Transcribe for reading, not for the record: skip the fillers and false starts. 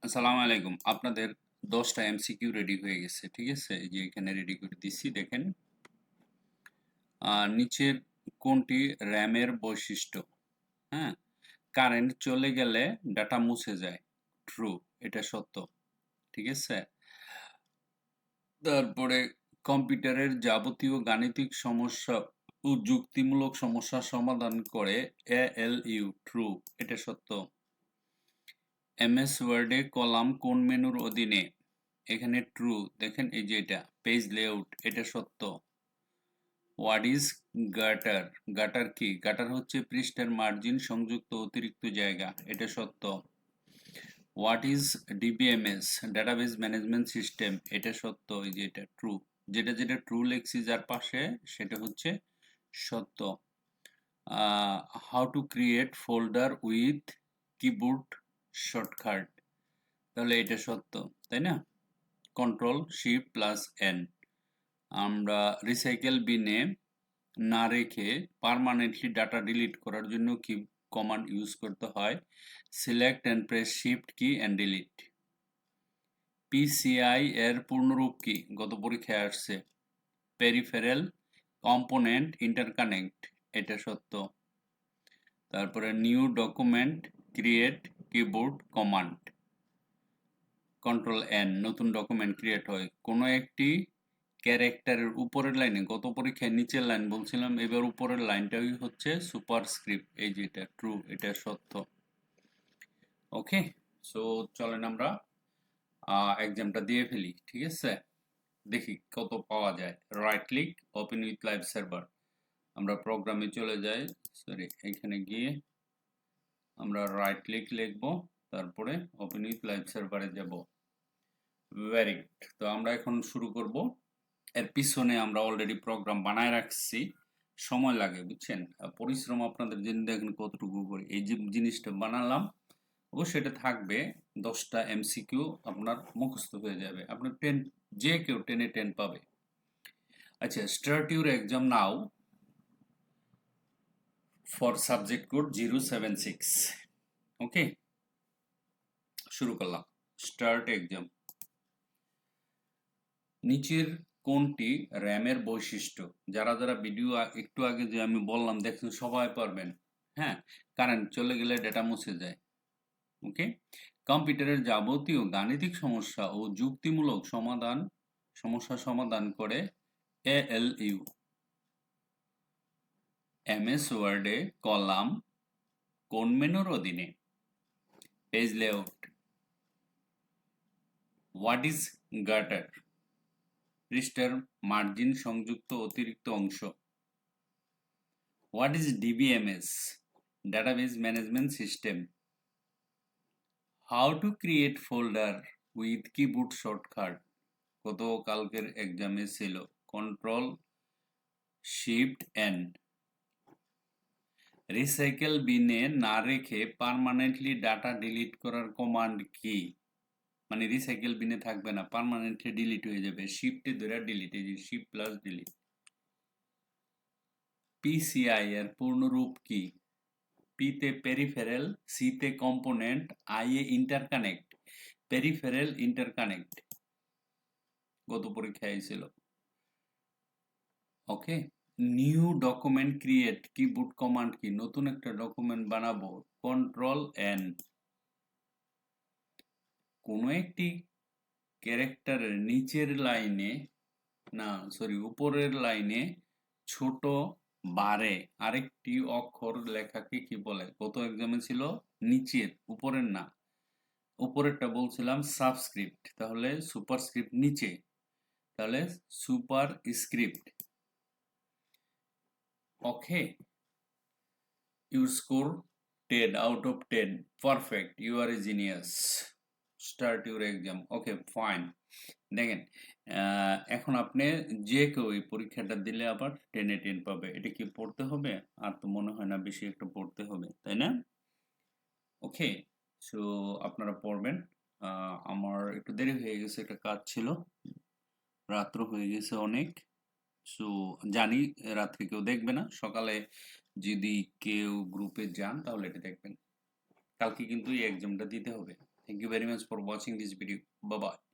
আসসালামু আলাইকুম। আপনাদের ১০ টা এমসিকিউ রেডি হয়ে গেছে। ঠিক আছে? এই যে এখানে রেডি করে দিছি দেখেন। নিচের কোনটি র‍্যামের বৈশিষ্ট্য? হ্যাঁ? কারেন্ট চলে গেলে ডাটা মুছে যায়। ট্রু, এটা সত্য। ঠিক আছে? তারপরে কম্পিউটারের যাবতীয় গাণিতিক সমস্যা ও যুক্তিমূলক সমস্যার সমাধান করে এএলইউ। ট্রু, এটা সত্য। এমএস ওয়ার্ডে কলাম কোন মেনুর অধীনে? এখানে ট্রু। দেখেন এই যে এটা পেজ লেআউট, এটা সত্য। What is গাটার? গাটার কি? গাটার হচ্ছে পৃষ্ঠার মার্জিন সংযুক্ত অতিরিক্ত জায়গা, এটা সত্য। What is DBMS? Database management system, এটা সত্য। এই যে এটা ট্রু। যেটা যেটা ট্রু লেখছি যার পাশে সেটা হচ্ছে সত্য। How to create folder with keyboard shortcut, তাহলে এটা সত্য, তাই না? Control shift plus N. আমরা রিসাইকেল বিনে না রেখে পার্মানেন্টলি ডাটা ডিলিট করার জন্য কি কমান্ড ইউজ করতে হয়? সিলেক্ট অ্যান্ড প্রেস শিফট কি অ্যান্ড ডিলিট। পিসিআই এর পূর্ণরূপ কি? গত পরীক্ষায় আসছে। পেরিফেরাল কম্পোনেন্ট ইন্টারকানেক্ট, এটা সত্য। তারপরে new document create keyboard command. Control N, নতুন ডকুমেন্ট ক্রিয়েট হয়। কোনো একটি ক্যারেক্টারের উপরের লাইনে, গত পরীক্ষায় নিচের লাইন বলছিলাম, এবার উপরের লাইনটাই হচ্ছে সুপারস্ক্রিপ্ট। এই যে এটা ট্রু, এটা সত্য। ওকে, সো চলেন আমরা এক্সামটা দিয়ে ফেলি। ঠিক আছে, দেখি কত পাওয়া যায়। Right click, open with live server. আমরা প্রোগ্রামে চলে যাই, সরি এখানে গিয়ে আমরা রাইট ক্লিক লিখবো, তারপরে ওপেন উইথ লাইভ সার্ভারে যাব। Very good. তো আমরা এখন শুরু করব। এর পিছনে আমরা অলরেডি প্রোগ্রাম বানায় রাখছি, সময় লাগে বুঝছেন, পরিশ্রম আপনাদের জন্য দেখেন কতটুকু করে এই যে জিনিসটা বানালাম। অবশ্যই এটা থাকবে 10টা এমসিকিউ আপনার মুখস্থ হয়ে যাবে, আপনার 10, যে কেউ 10-এ 10 পাবে। আচ্ছা, start your exam now for subject code 076। ওকে, শুরু করলাম। Start exam. নিচের কোনটি র্যামের বৈশিষ্ট্য? যারা যারা ভিডিও একটু আগে যে আমি বললাম দেখছেন সবাই পারবেন। হ্যাঁ, কারেন্ট চলে গেলে ডেটা মুছে যায়। ওকে, কম্পিউটারের যাবতীয় গাণিতিক সমস্যা ও যুক্তিমূলক সমস্যা সমাধান করে এএলইউ। এমএস ওয়ার্ডে কলাম কোন মেনুর অধীনে? Page layout. What is গাটার? পৃষ্ঠার মার্জিন সংযুক্ত অতিরিক্ত অংশ। What is DBMS? Database management system. How to create folder with keyboard shortcut? গত কালকের এক্সামে ছিল কন্ট্রোল শিফট এন। রিসাইকেল বিনে না রেখে পার্মানেন্টলি ডাটা ডিলিট করার কমান্ড কি? মানে রিসাইকেল বিনে থাকবে না, পার্মানেন্টলি ডিলিট হয়ে যাবে। শিফটে ধরে ডিলিট, এই যে শিফট প্লাস ডিলিট। পিসিআই এর পূর্ণরূপ কি? পিতে পেরিফেরাল, সিতে কম্পোনেন্ট, আইয়ে ইন্টারকানেক্ট। পেরিফেরাল ইন্টারকানেক্ট, গত পরীক্ষায় ছিল। Okay, new document create keyboard command কি? নতুন একটা ডকুমেন্ট বানাবো, কন্ট্রোল এন। কোনো একটি ক্যারেক্টারের নিচের লাইনে, না সরি উপরের লাইনে ছোট বারে আরেকটি অক্ষর লেখাকে কি বলে? গত এক্সামে ছিল নিচের, উপরের না। উপরেরটা বলছিলাম সাবস্ক্রিপ্ট, তাহলে সুপারস্ক্রিপ্ট নিচে, তাহলে super script. Okay, you score 10 out of 10, perfect, you are a genius. Start your exam. Okay fine. দেখেন, এখন আপনি যে কেউ এই পরীক্ষাটা দিলে আবার 10-এ 10 পাবে। এটা কি পড়তে হবে? আর তো মনে হয় না বেশি একটা পড়তে হবে, তাই না? ওকে, সো আপনারা পড়বেন। আমার একটু দেরি হয়ে গেছে, একটা কাজ ছিল, রাত্র হয়ে গেছে অনেক। সো জানি রাত্রে কেউ দেখবে না, সকালে যদি কেউ গ্রুপে যান তাহলে এটা দেখবেন। কালকে কিন্তু এই এক্সামটা দিতে হবে। Thank you very much for watching this video. Bye bye.